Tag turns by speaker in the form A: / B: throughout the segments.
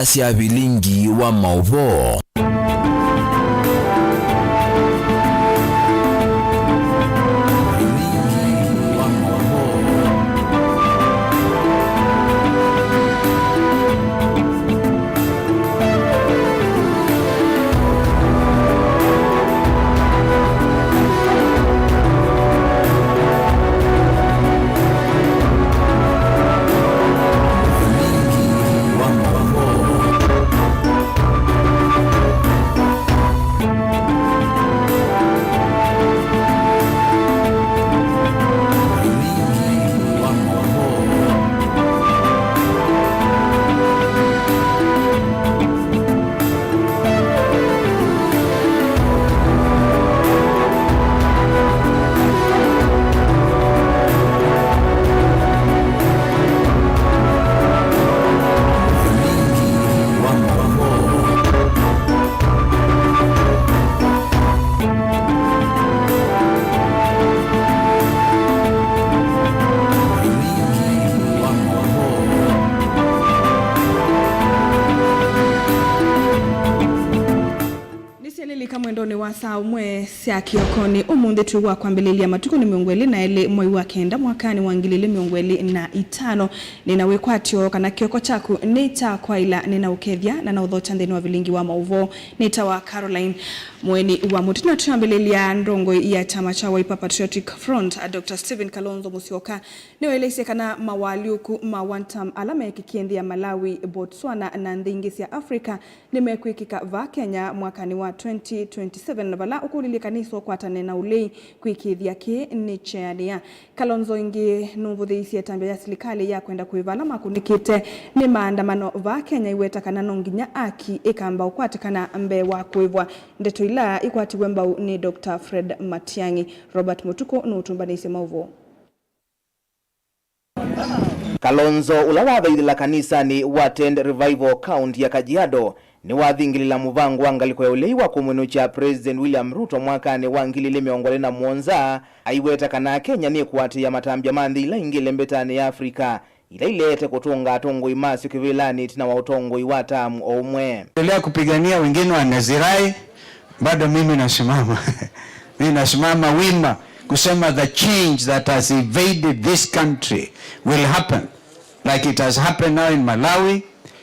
A: Asia vilingi wa Mauvo.
B: Mwendoni wa saa umwe sia kiokoni umundi tuwa kwambililia matuko ni miongweli na ele mwai wa kenda mwakani wangilili miongweli na itano ninawekwatio kana kioko chaku nita kwa ila ninaukevya na naudhocha ndeni wa vilingi wa Mauvo nita wa Caroline mweni wa mutino tuambililia ndongo ya chama cha Wiper Patriotic Front Dr. Stephen Kalonzo Musyoka niwelese kana mawaliuku mawantam alama ya kikiendi ya Malawi, Botswana na ndingisi ya Afrika nimekuikika va Kenya mwakani wa 2027 na bala ukulilikanishwa kwa tanena ulei kuikithia ki ni cheania. Kalonzo ingi nuvuthisi ya tambia ya serikali ya kwenda kuivala makunikite ni maandamano va Kenya iweta kana nonginya aki ikamba ukwatikana mbe wa kuivwa ndeto ila ikwatiwe mbau ni Dr. Fred Matiang'i. Robert Mutuko nutumbanisi Mauvo.
C: Kalonzo ulawadha idhila kanisa ni Watend Revival County ya Kajiado ni wathingilila muvangu wangaliko ya ulei wa kumwenu cha President William Ruto mwakani wangilile miongole na mwonza aiweta kana Kenya ni kuwati ya matambia mandi ila ingile mbetani ya Afrika ila ilete kutunga atongo imasi kivilani tina wa utongo iwatamu omwe.
D: Ilea kupigania wengine wa Nazirai bado mimi nasimama mimi nasimama wima kusema the change that has invaded this country will happen like it has happened now in Malawi,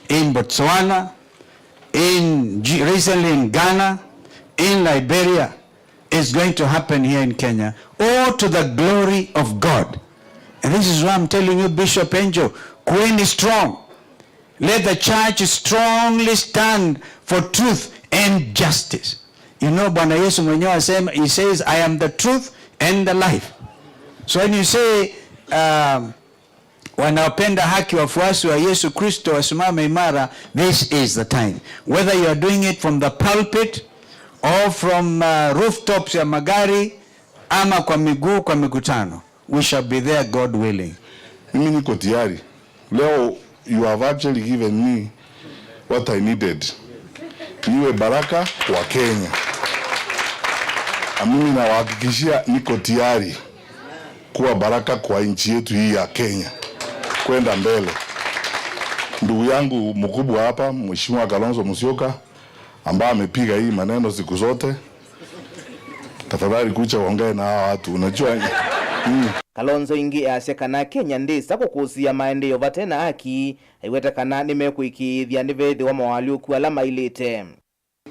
D: in Botswana, recently in Ghana, in Liberia, is going to happen here in Kenya, all to the glory of God. And this is why I'm telling you, Bishop Angel, Queen is strong. Let the church strongly stand for truth and justice. You know, Bwana Yesu mwenyewe asema, he says, I am the truth and the life. So when you say, wanaopenda haki wafuasi wa Yesu Kristo wasimame imara, this is the time. Whether you are doing it from the pulpit or from rooftops ya magari ama kwa miguu kwa mikutano, we shall be there, God willing.
E: Mimi niko tayari. Leo you have actually given me what I needed. Niwe baraka kwa Kenya. Mimi nawahakikishia niko tayari kuwa baraka kwa nchi yetu hii ya Kenya kwenda mbele. Ndugu yangu mkubwa hapa Mheshimiwa Kalonzo Musyoka ambaye amepiga hii maneno siku zote, tafadhali kucha ongea na hawa watu. Unajua
C: Kalonzo ingi asekana Kenya ndisa kukusia maendeleo vatena haki aiweta kana nimekuikithia ndivethi wa mawaliuku alama ilete.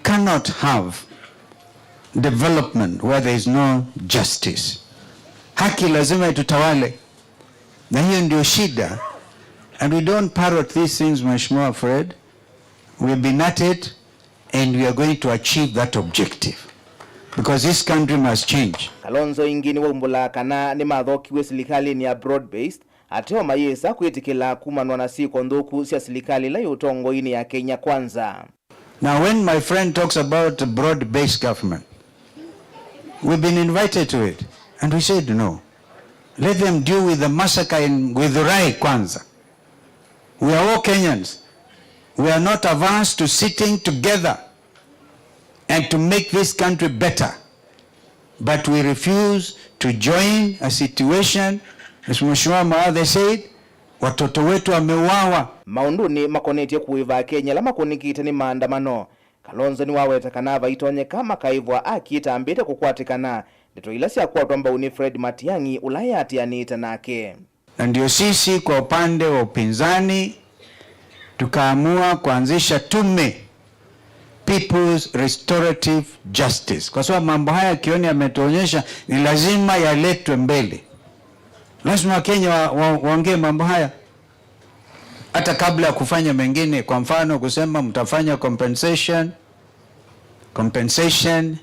D: Cannot have development where there is no justice. Haki lazima itutawale. Na hiyo ndio shida. And we don't parrot these things, Mheshimiwa Fred. We've been at it and we are going to achieve that objective. Because this country must change.
C: Kalonzo ingini wumbula kana ni mathokiwe serikali ni ya broad-based. Ateo mayesa kuitikila kumanwa na siko nduku siya serikali la utongo ini ya Kenya kwanza.
D: Now when my friend talks about broad-based government, we've been invited to it. And we said no. Let them deal with the massacre in Githurai kwanza. We are all Kenyans. We are not averse to sitting together and to make this country better. But we refuse to join a situation, as Mheshimiwa Maadhe said, Watoto wetu wameuawa.
C: Maunduni makoneti kuiva Kenya la makonikite ni maandamano. Kalonzo ni waweta kanava itonye kama kaivwa akita ambite kukwatikana. Ndeto ila siya kuwa tuamba Winifred Matiang'i ulaya atianita nake.
D: Na ndio sisi kwa upande wa upinzani tukaamua kuanzisha tume People's Restorative Justice. Kwa sababu mambo haya kioni yametuonyesha ni lazima yaletwe mbele. Lazima Wakenya waongee mambo haya hata kabla ya kufanya mengine. Kwa mfano kusema mtafanya compensation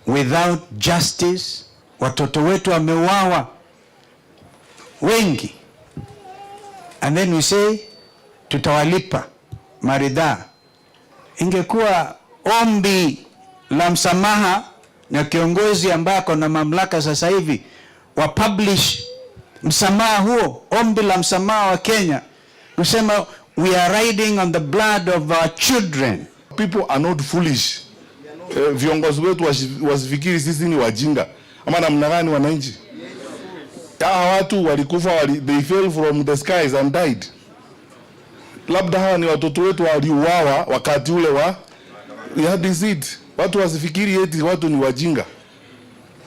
D: without justice. Watoto wetu wameuawa wengi, and then we say tutawalipa maridhaa. Ingekuwa ombi la msamaha na kiongozi ambaye ako na mamlaka sasa hivi wa publish msamaha huo, ombi la msamaha wa Kenya, kusema we are riding on the blood of our children.
E: People are not foolish. Viongozi wetu wasifikiri sisi ni wajinga ama namna gani wananchi. Hawa watu walikufa, they fell from the skies and died. Labda hawa ni watoto wetu waliuawa wakati ule wa deceit. Watu wasifikiri eti watu ni wajinga.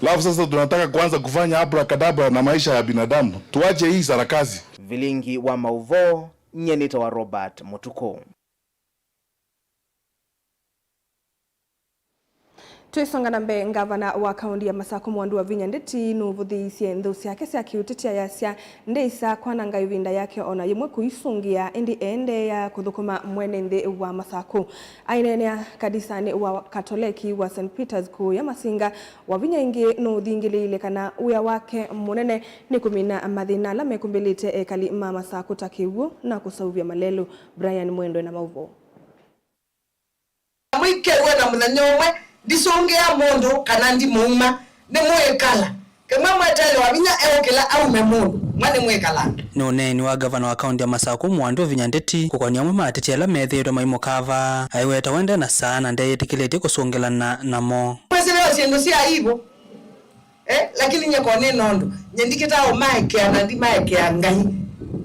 E: Alafu sasa tunataka kuanza kufanya abracadabra na maisha ya binadamu. Tuache hii sarakasi.
C: Vilingi wa Mauvo, nyenita wa Robert Mutuko.
B: Tuisongana mbe ngavana wa kaunti ya Masako Mwandu wa Vinya Ndeti nuvuthiisie nthusi yake cia kiutitia yasya ndeisa kwananga ivinda yake ona yimwe kuisungia indi ende ya kuthukuma mwene nthi wa Masako. Ainenea kadisani wa Katoliki wa St. Peter's kuu ya Masinga wa Vinya ingi nuthingiliile kana uya wake munene ni kumina mathina la mekumbilite ekali ma Masako takiwu na kusauvia malelu. Brian Mwendo na Mauvo.
F: Mwike wena mthanyomwe disongea mondo kanandi muuma ne mwekala kama mwatale wa Vinya eokela au memundu mwane mwekala
G: none ni wa governor wa county ya Masako Mwandu wa Vinya Ndeti kukonia mwe matetiela methero maimo kava aiweta wende na sana ndeyetikilete kusongelana namo
F: mwesele osiendo si aibo lakini nyakone nondo nyendikita o maike anandi maike angai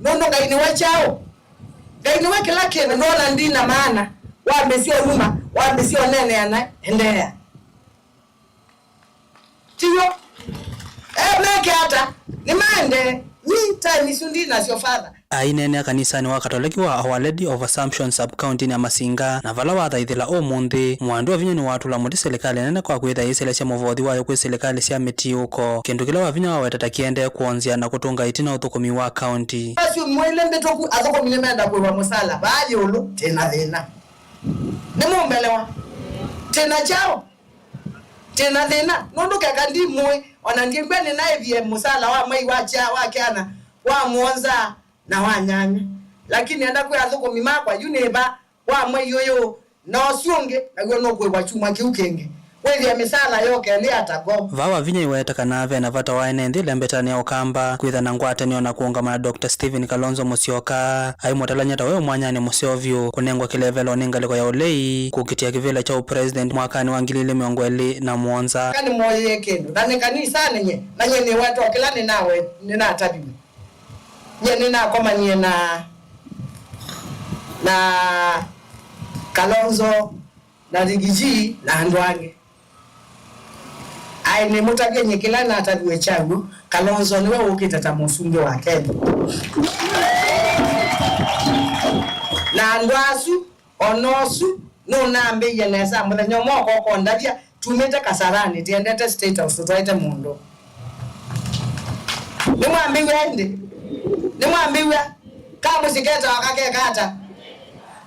F: nondo ngai ni wachao ngai ni wakela kene nona ndina maana wa mesio huma wa mesio nene ana endea tiyo meke hata ni mande ni time isundi na sio father
G: ainene kanisani wa Katoliki wa Our Lady of Assumption sub-county na Masinga na vala wa thaithila omunthi Mwandu wa Vinya ni watu la muti serikali nene kwa kwitha isele cia muvothi wayo kwi serikali cia miti uko kindu kila wa Vinya wawetata kiende kuonzia na kutunga itina uthukumi wa county
F: basi mwele mbetoku athukumi menda kwa musala baje ulu tena thina nimumbelewa tena chao tena thina nondu kakandi mwe onangimbene naye vie musala wa mai wacha wakiana wa muonza na wanyanya lakini enda kwa thukumi makwa yuneba wa mai yoyo na osunge na no kwa chuma kiukenge wewe misala yoke ni atago
G: vawa Vinya iweta kanave na vata waene nthi lembetani ya ukamba kwitha na ngwatani ona kuungama na Dr. Stephen Kalonzo Musyoka ai mwatalanyata wewe mwanyani Musyovyu kunengwa kilevelo ningaliko ya ulei kukitia kivile cha president mwakani wa 2021
F: kani moye kendo na kanisa nenye na nyene watu wakilani nawe nina tabibu nyene na koma nyene na Kalonzo na Rigiji na Ndwange aine mutabye nyekela na atabiwe changu Kalonzo niwe ukitata musunge wa Kenya na Ndwasu onosu nona mbe yeneza muthanyo moko ko ndavya tumete Kasarani tiendete state house twaite mundo nimwambiwe kama siketa wakakekata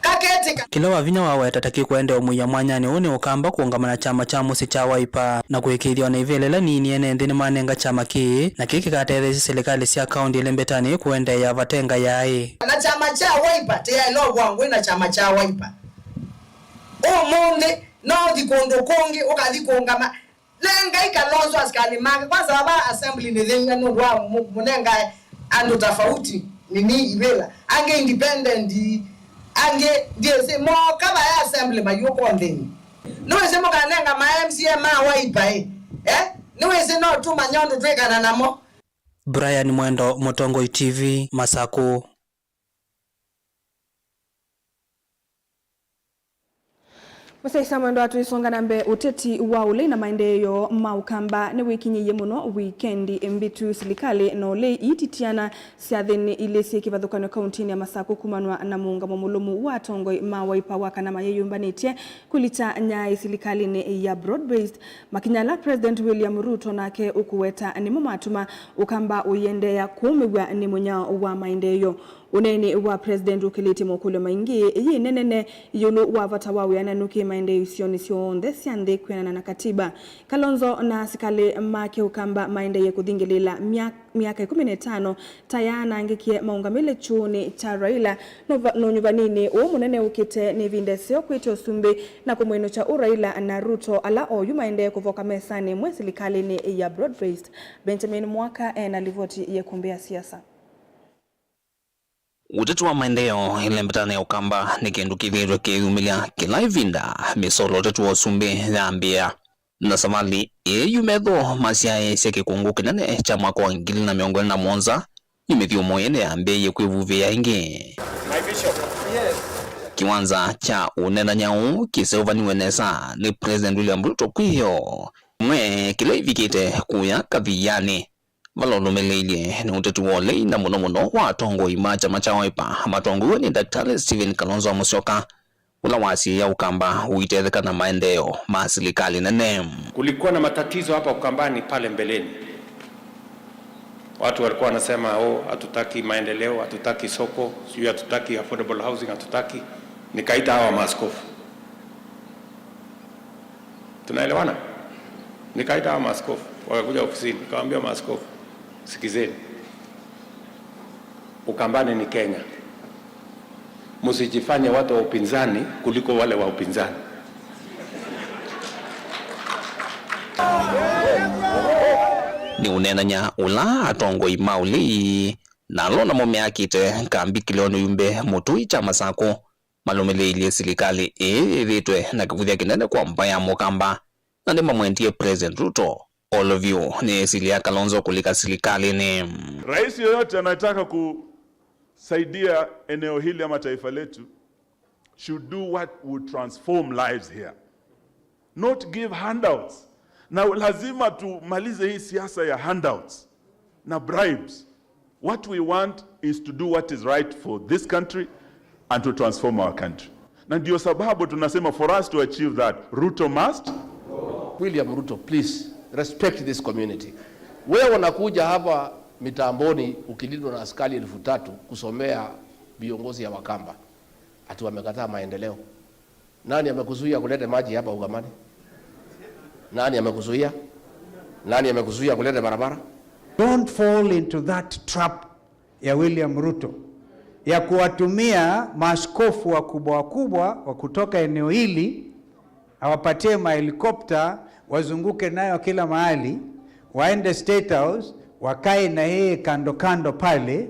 F: kaketika
G: kila wa Vinya wawetata kwende umuya mwanyani une ukamba kuungama na chama cha musi cha Wiper na kuikithia na ivelela nini ene nthini manenga chama ki na kiki katethesi serikali cia county ilembetani kuende ya vatenga yae
F: na chama cha Wiper te ya lo wangu na chama cha Wiper munde no dikondo kongi ukathi kuungama lenga Kalonzo askali manga kwanza baba assembly ni thinga no wa munenga ando tofauti nini ibela ange independent ange ndiye mo kaba ya assembly mayoko ndeni niweze mo kanenga ma MCA ma Wiper niweze no tu manyondo twekana namo
G: Brian Mwendo, Motongoi TV, Masaku.
B: Musaisa mwendo atuisonga nambe uteti wa ule na maendeleo maukamba ni wikinyiye muno weekendi mbitu silikali na ule ititiana siathini ilesi kivathukano kauntini ya Masaku kumanwa na muungamo mulumu wa Tongoi mawaipa waka na mayeyumbanitie kulita nyai silikali ni ya broad-based makinyala President William Ruto nake ukuweta ni mumatuma ukamba uyende ya kumiwa ni munyao wa maendeleo. Uneni wa President ukiliti mokule maingi yi nenene yulu wa vatawawi ananuki maendeleo sioni sionde siande kuenana na katiba. Kalonzo na sikale make ukamba maendeleo kudhingilila miaka 15 tayana angikie maungamile chuoni cha Raila no nyuvanini umunene ukite ni vindeseo kuito sumbi na kumweno cha Raila na Ruto ala oyu maendeleo kuvoka mesani mwesilikali ni ya broad-based. Benjamin Mwaka na livoti ye kumbea siasa.
A: Utatu wa maendeleo ile mbetana ya ukamba ni kindu kithirwe kiumilia kila ivinda misolo utatu wa usumbi dhambia na samali yumetho masiae seke kungu kinane cha mwaka wa 2021 imethio moyene ambe yekwivuvia ingi kiwanza cha unena nyau kisevaniwe nesa ni President William Ruto kwiyo mwe kila ivikite kuya kathiyani valolumelelie ni utatu wole na muno wa Tongoi chama cha Wiper matongo ni Daktari Stephen Kalonzo Musyoka ula wasi ya ukamba uitetheka na maendeleo masilikali nene.
H: Kulikuwa na matatizo hapa Ukambani pale mbeleni. Watu walikuwa wanasema hatutaki maendeleo, hatutaki soko, sio hatutaki affordable housing, hatutaki. Nikaita hawa maaskofu. Tunaelewana? Nikaita hawa maaskofu wakakuja ofisini, nikamwambia maaskofu, sikizeni, Ukambani ni Kenya. Msijifanye watu wa upinzani kuliko wale wa upinzani.
A: Ni unenanya ula Atongoi mauli na lona momeakite kambi kiliono yumbe mutui cha Masaku malumelelie silikali vitwe na kivuthia kinene kwa mbaya mukamba na ndima mwentie President Ruto. All of you ni silia Kalonzo kulika silikali ni
I: rais yoyote anataka kusaidia eneo hili ama taifa letu should do what would transform lives here, not give handouts. Na lazima tumalize hii siasa ya handouts na bribes. What we want is to do what is right for this country and to transform our country. Na ndio sababu tunasema for us to achieve that, Ruto must.
J: William Ruto, please respect this community. Wewe unakuja hapa mitamboni ukilindwa na askari 3000 kusomea viongozi ya Wakamba. Ati wamekataa maendeleo. Nani amekuzuia kuleta maji hapa Ukambani? Nani amekuzuia? Nani amekuzuia kuleta barabara?
D: Don't fall into that trap ya William Ruto ya kuwatumia maaskofu wakubwa wa kutoka eneo hili awapatie mahelikopta wazunguke nayo kila mahali, waende State House, wakae na yeye kando pale,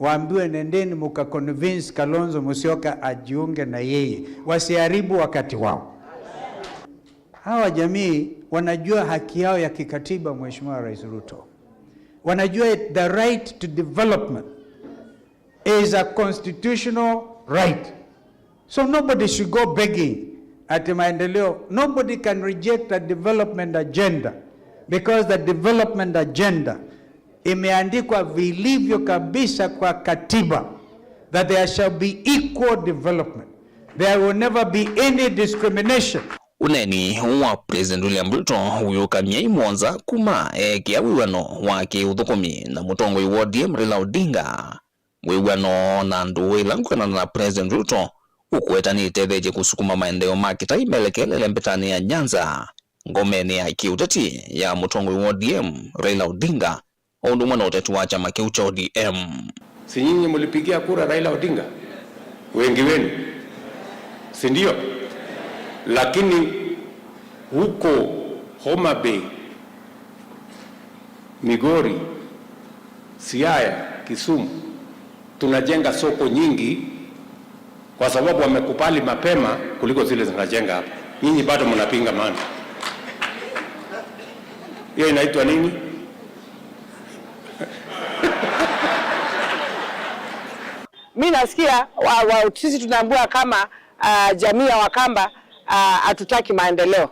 D: waambiwe nendeni muka convince Kalonzo Musyoka ajiunge na yeye, wasiharibu wakati wao. Hawa jamii wanajua haki yao ya kikatiba, Mheshimiwa Rais Ruto. Wanajua the right to development is a constitutional right. So nobody should go begging at maendeleo. Nobody can reject a development agenda because the development agenda imeandikwa vilivyo kabisa kwa katiba that there shall be equal development. There will never be any discrimination.
A: Uneni wa President William Ruto huyo kamia Mwanza kuma kia wiwano wake uthukumi na Mutongoi wa ODM Raila Odinga. Wiwano na nduwe langukana na President Ruto ukuweta ni tetheje kusukuma maendeleo makita imelekele mbetani ya Nyanza. Ngomeni ya kiutati ya Mutongoi wa ODM Raila Odinga ondumwa na utatu wa chama cha ODM.
H: Si nyinyi mlipigia kura Raila Odinga? Wengi wenu. Si ndio? Lakini huko Homa Bay, Migori, Siaya, Kisumu tunajenga soko nyingi kwa sababu wamekubali mapema kuliko zile zinajenga hapa. Nyinyi bado mnapinga maana. Hiyo inaitwa nini?
F: Mimi nasikia sisi tunaambiwa kama jamii ya Wakamba hatutaki maendeleo.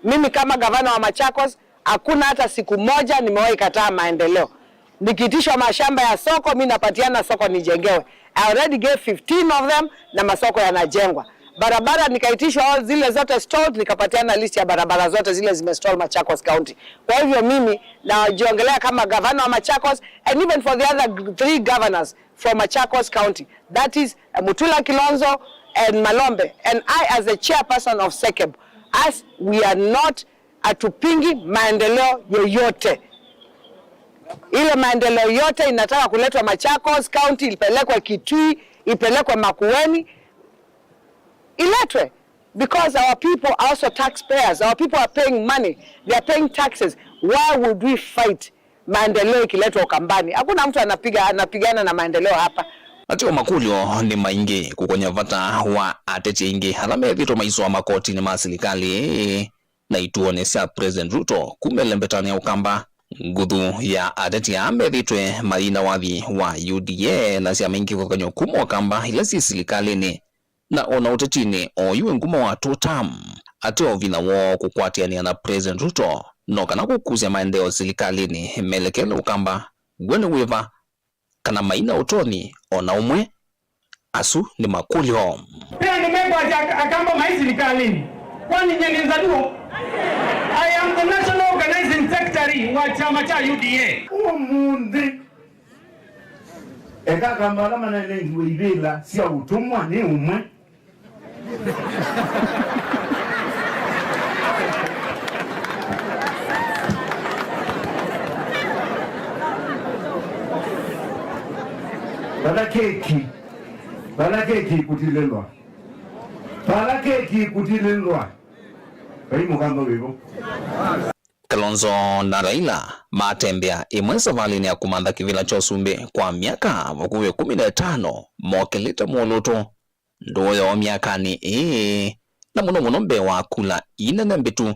F: Mimi kama gavana wa Machakos hakuna hata siku moja nimewahi kataa maendeleo. Nikitishwa mashamba ya soko, mimi napatiana soko nijengewe. I already gave 15 of them na masoko yanajengwa. Barabara nikaitishwa zile zote stalled, nikapatiana list ya barabara zote zile zimestall Machakos County. Kwa hivyo mimi najiongelea kama governor wa Machakos, and even for the other 3 governors from Machakos County. That is Mutula Kilonzo and Malombe, and I as the chairperson of SEKEB, as we are not atupingi maendeleo yoyote. Ile maendeleo yote inataka kuletwa Machakos County, ipelekwe Kitui, ipelekwe Makueni, iletwe, because our people are also taxpayers. Our people are paying money, they are paying taxes. Why would we fight maendeleo ikiletwa Ukambani? Hakuna mtu anapigana na maendeleo hapa.
A: Atio makulio ni maingi kukonya vata wa atete ingi halame vito maiso wa makoti ni maasilikali na ituone sia President Ruto kumelembetani ya Ukamba ngudu ya atete ya ambevitwe maina wathi wa UDA na sia mingi kukonya ukumo Wakamba ilasi silikali ni na ona utetini o yue ngumo wa totam atio vina wo kukwatiania na President Ruto no kana kukuzia maendeo silikali ni melekele Ukamba gwene weva kana maina utoni ona umwe asu ni makulio
K: pia ni member akamba maisilikali kwani nyenza duo. I am the national organizing secretary wa chama cha UDA.
L: Umundi eka kamba kama na ndio ibela si utumwa ni umwe. Bala keki kutilelwa. Kai mugamba wevo.
A: Kalonzo na Raila matembea imwesa valini ya kumanda kivila chosumbe kwa miaka wakuwe 15 mokelita mwoloto ndoya wa miakani na muno mbewa kula ina nembitu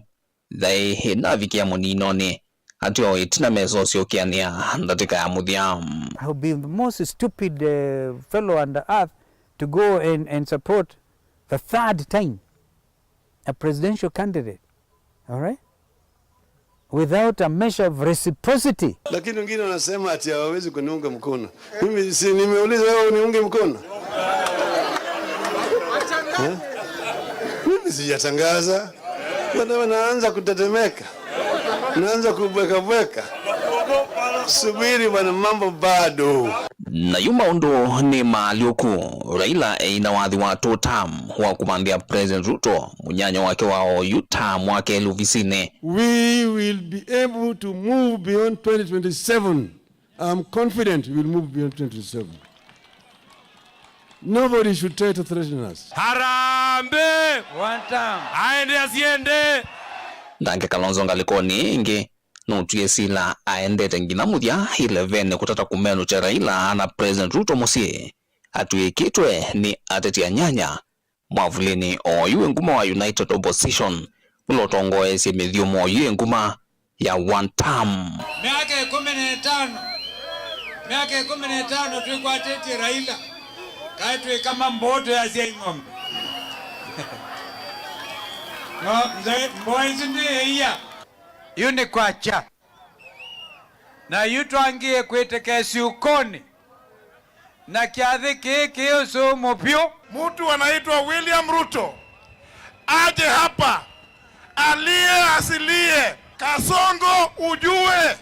A: dhae hena vikia muninone atio itina meso siokiania ndatika ya muthia.
M: I will be the most stupid fellow on the earth to go and support the 3rd time a presidential candidate, all right, without a measure of reciprocity.
N: Lakini wengine wanasema ati hawawezi kuniunga mkono. Mimi si nimeuliza wewe uniunge mkono? Mimi sijatangaza. Bwana naanza kutetemeka. Naanza kubweka. Subiri bwana, mambo bado.
A: Na yuma undo ni malioku Raila ina wadhi wa totam wa kumandia President Ruto munyanya wake wao yutam wake luvisine.
N: We will be able to move beyond 2027. I'm confident we will move beyond 2027. Nobody should try to threaten us.
K: Harambe! One time. Aende asiende!
A: Ndange Kalonzo ngalikoni ingi nutuye sila aendete ngina muthia 11 kutata kumenu cha Raila na President Ruto musie atuye kitwe ni ateti nyanya mwavulini o yue nguma wa United Opposition ulotongo esi medhio mo yue nguma ya one term.
K: Miaka 15 tuiko ateti Raila kaitwe kama mboto ya ng'ombe. Yuni kwacha na yutwangie kwetekesi ukoni na kiathi kiki usumu pyo.
O: Mtu anaitwa William Ruto aje hapa asilie Kasongo, ujue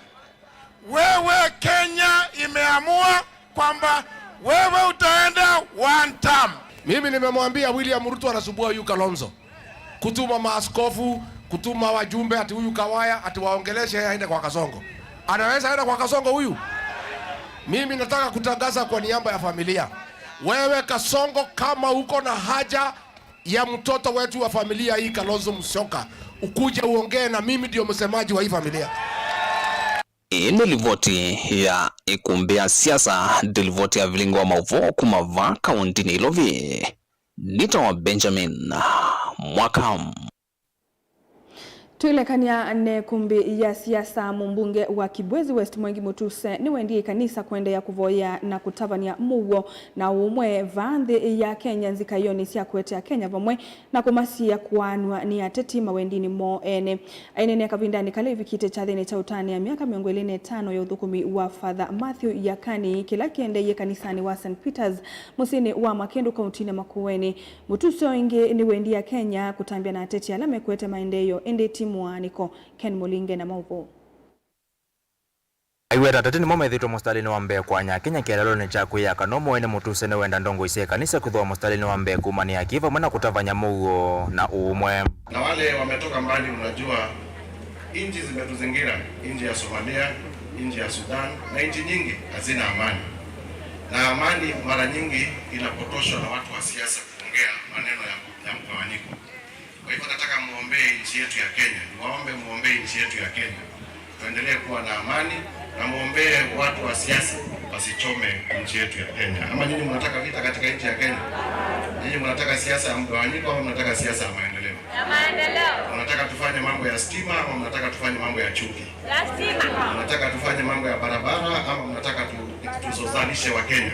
O: wewe Kenya imeamua kwamba wewe utaenda one term.
J: Mimi nimemwambia William Ruto anasumbua huyu Kalonzo kutuma maaskofu, kutuma wajumbe ati huyu Kawaya ati waongeleshe aende kwa Kasongo. Anaweza aenda kwa Kasongo huyu? Mimi nataka kutangaza kwa niaba ya familia. Wewe Kasongo, kama uko na haja ya mtoto wetu wa familia hii Kalonzo Musyoka, ukuje uongee na mimi, ndio msemaji wa hii familia.
A: Ino livoti ya ikumbea siasa dilivoti ya vilingo wa mauvo kumava kaunti ni Ilovi. Nito Benjamin Mwakam.
B: Tuilekania ne kumbi ya siasa mbunge wa Kibwezi West Mwengi Mutuse ni wendi kanisa kuendea kuvoya na kutavania mugo na umwe vandhi ya Kenya nzika yoni siya kuete ya Kenya vamwe na kumasia kuanwa ni ateti mawendini mo ene. Aine ni akavindani kale vikite chathene cha utani ya miaka 25 ya udhukumi wa Father Matthew Yakani kila kiende ye kanisani wa St. Peters musini wa Makindu kauntini ya Makueni. Mutuse wengi ni wendi ya Kenya kutambia na ateti alame kuete maendeyo ende Mwaniko Ken Mulinge na Mauvo.
P: Aiweta tatini mama ithitwa mustalini wa Mbeya kwa Kenya kialalo ni chaku ya kanomo ene Mutuse ne wenda ndongo ise kanisa kuthwa mustalini wa Mbeya kumani ya kiva mwana kutavanya mugo na umwe.
Q: Na wale wametoka mbali, unajua inji zimetuzingira, inji ya Somalia, inji ya Sudan na inji nyingi hazina amani. Na amani mara nyingi inapotoshwa na watu wa siasa kuongea maneno ya mgawanyiko. Kwa hivyo nataka muombee nchi yetu ya Kenya. Niwaombe muombee nchi yetu ya Kenya. Tuendelee kuwa na amani na muombee watu wa siasa wasichome nchi yetu ya Kenya. Ama nyinyi mnataka vita katika nchi ya Kenya? Nyinyi mnataka siasa ya mgawanyiko au mnataka siasa ya maendeleo? Ya maendeleo. Mnataka tufanye mambo ya stima au mnataka tufanye mambo ya chuki? Ya stima. Mnataka tufanye mambo ya barabara au mnataka tuzozalishe wa Kenya?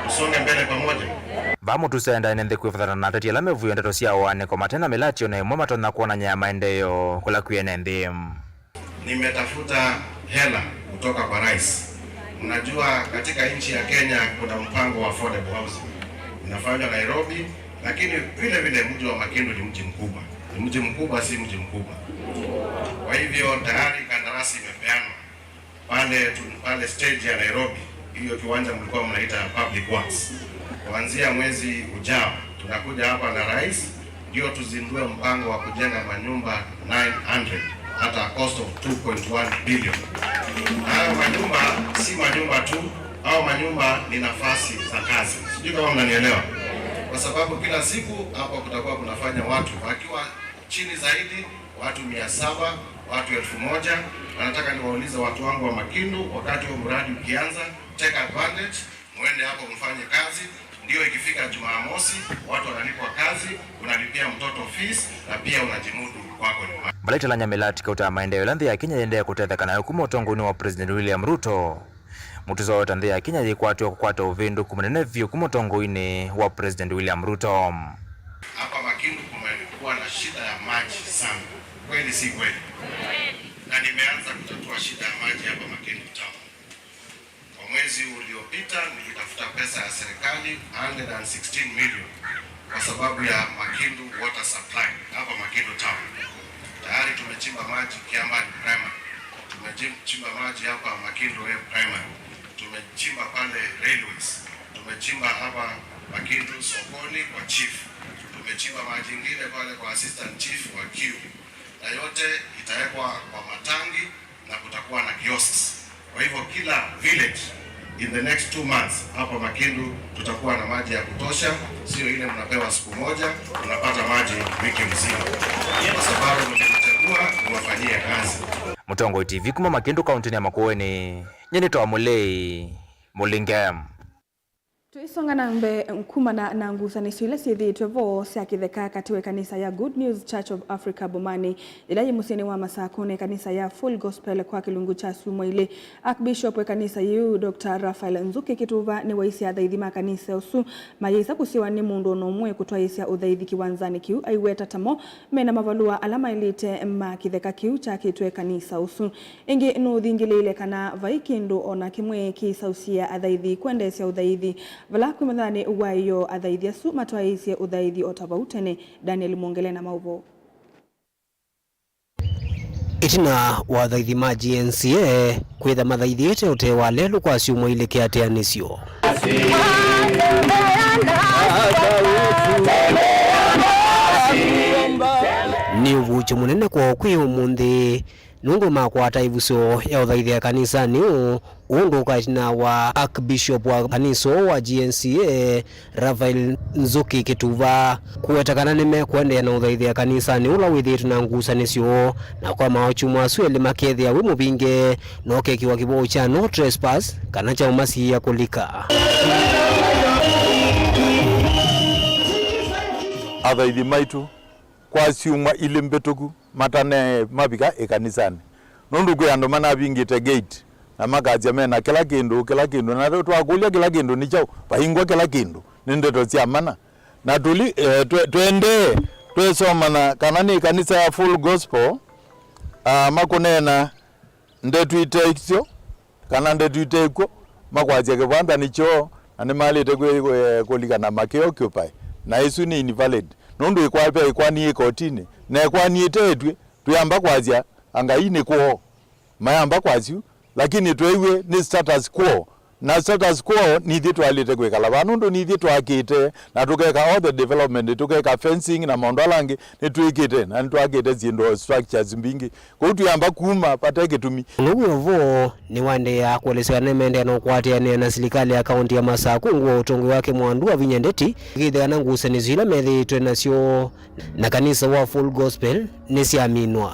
Q: Tusonge mbele pamoja.
P: Bamu tusenda nende kuifatana na tati alame vuyo ndeto siya wane kwa matena milatio na mwema tona kuona nyama endeyo kula kuyene ndim.
Q: Nimetafuta hela kutoka kwa rais. Mnajua katika nchi ya Kenya kuna mpango wa affordable housing. Unafanywa Nairobi, lakini vile vile mji wa Makindu ni mji mkubwa. Ni mji mkubwa, si mji mkubwa. Kwa hivyo tayari kandarasi imepeanwa pale stage ya Nairobi. Hiyo kiwanja mlikuwa mnaita public works. Kuanzia mwezi ujao tunakuja hapa na rais ndio tuzindue mpango wa kujenga manyumba 900 at a cost of 2.1 billion. Hayo manyumba si manyumba tu, au manyumba ni nafasi za kazi. Sijui kama mnanielewa. Kwa sababu kila siku hapo kutakuwa kunafanya watu wakiwa chini zaidi watu 700, watu 1000. Nataka niwaulize watu wangu wa Makindu, wakati wa mradi ukianza, take advantage, muende hapo mfanye kazi. Ndio ikifika Jumamosi watu wanalipwa kazi, unalipia mtoto fees na pia unajimudu kwako nyumbani.
P: Baleta la nyamelati kauta maendeleo landhi ya Kenya yendea kutetheka nayo kumotongoni wa President William Ruto. Mutuzo wa tandhi ya Kenya yikwatu kukwata uvindu kumunene vyo kumotongoni wa President William Ruto.
Q: Hapa Makindu kumekuwa na shida ya maji sana. Kweli si kweli? Na nimeanza kutatua shida ya maji hapa Makindu town. Mwezi uliopita nilitafuta pesa ya serikali 116 million kwa sababu ya Makindu water supply hapa Makindu town. Tayari tumechimba maji Kiambani primary. Tumechimba maji hapa Makindu primary. Tumechimba pale railways. Tumechimba hapa Makindu sokoni kwa chief. Tumechimba maji ingine pale kwa assistant chief wa Q. Na yote itawekwa kwa matangi na kutakuwa na kiosks. Kwa hivyo kila village in the next 2 months hapa Makindu tutakuwa na maji ya kutosha, sio ile mnapewa siku moja, unapata maji wiki mzima. Kwa sababu mnachagua kuwafanyia kazi.
P: Mutongo TV kuma Makindu kaunti ya Makueni, nyeni toa mulei Mulingem.
B: Tuisonga na mbe mkuma na ngusani suile sithi twevo siakitheka katiwe kanisa ya Good News Church of Africa Bomani ilayi musini wa masakone kanisa ya Full Gospel kwa kilungu cha Sumoile. Archbishop we kanisa yu Dr. Rafael Nzuki Kituva ni waisi ya dhaidhima kanisa usu mayisa kusiwa ni mundu nomwe kutoa isi ya udhaidhi kiwanzani kiu aiweta tamo mena mavalua alama ilite makitheka kiu cha kitwe kanisa usu ingi nuthingile ile kana vaikindu ona kimwe kisausia adhaidhi kwende isi ya udhaidhi vala kumethani uwayo adhaidhi su matwaisi udhaidhi otabautene. Daniel Mongele na Mauvo.
R: Itina wa dhaithi ma GNCA kwitha mathaithi ete ute wa lelu kwa siumo ile kiateanisio ni uvucho munene kwa kwi umundi nungu makwata ivuso ya udhaithi ya kanisa ni undu kaitina wa Archbishop wa kanisa wa GNCA Rafael Nzuki Kituva kuwetakana nime kuendea na udhaithi ya kanisa ni ula withitu na ngusanisyo na kwa maochumwa sueli makethi ya wimu binge noke kiwa kibao cha no trespass kana cha umasi ya kulika
S: athaithi maitu kwa siumwa ile mbetoku matane mabika ekanisani nundu kwe ando mana bingite gate na magazi mena kila kindu na twakulia kila kindu ni chao bahingwa kila kindu ninde to cia mana na tuli twende twesomana kana ni kanisa ya Full Gospel makunena nde twiteikyo kana nde twiteikwo makwaje ke bwanda nicho ane mali te kulikana makeo kyopai na isu ni invalid nundu ikwape ikwani ikotini na ikwani itetwe tuyamba kwazia anga ine ko mayamba kwaziu lakini twewe ni status quo na status quo ni thitu alite kwikala banundu ni thitu akite na tukeka all the development tukeka fencing na mondo langi ni twikite na twakite zindo structures mbingi ko tuyamba kuma pateke tumi
R: nuguvo ni wande ya kuelezea nemende no kwatiania na serikali ya kaunti ya Masaku nguo utongo wake Mwandu wa Vinyandeti githia na ngusani zila methitwe nacio na kanisa wa Full Gospel ni siaminwa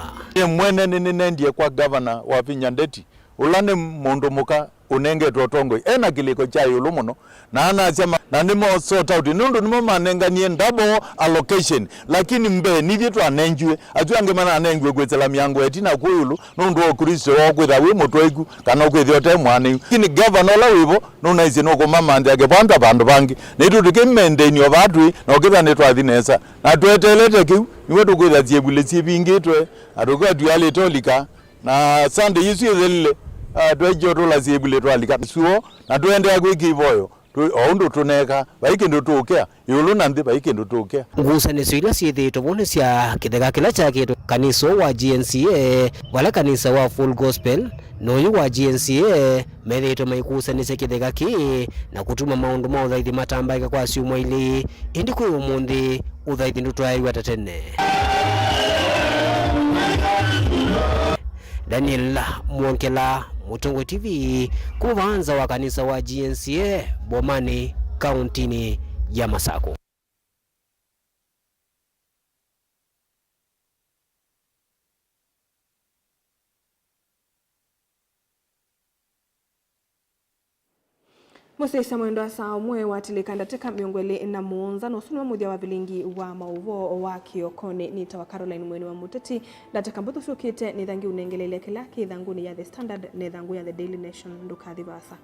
S: mwene ni nendie kwa governor wa Vinyandeti ulane mundu muka unenge totongo ena kiliko cha yulu muno na anasema na nimo sort out nundu nimo manenga ni double allocation lakini mbe ni vitu anenjwe atuange mana anenjwe gwetela miango etina kuyulu nundu o Kristo okwitha wi mutwaiku kana okwithio te mwana lakini governor la wibo nuna izi no kumama ndage banda bandu bangi nitu tukimendeni obatwi no kitha ni twathinesa na twetelete kiu niwe tukwitha ciebule cibingitwe atuka tuyale tolika na sande yisu yele twejo la ziebule twalika suo na tuende gwiki boyo oundu tuneka baikindu tukea yulu nandi baikindu tukea
R: ngusane sira siethito bone cia kithega kila cha kitu kanisa wa GNCA wala kanisa wa Full Gospel noyu wa GNCA methito maikusanise kithega ki na kutuma maundu ma uthaithi matambaika kwa ciumwa ili indi kwi umuthi uthaithi ndutwaiwa tatene. Daniel Mwonkela, Mutongo TV, kuvanza wa kanisa wa GNCA Bomani, kauntini ya Masaku.
B: Musesa mwendo wa saa umwe watilikanda teka miongwele na muonza na usunwa mudia wa vilingi wa mauvo wa Kiokone ni tawa Caroline Mweni wa Muteti na teka mbutu shukite ni dhangi unengelele kilaki dhanguni ya The Standard ni dhangu ya The Daily Nation ndukathi basa.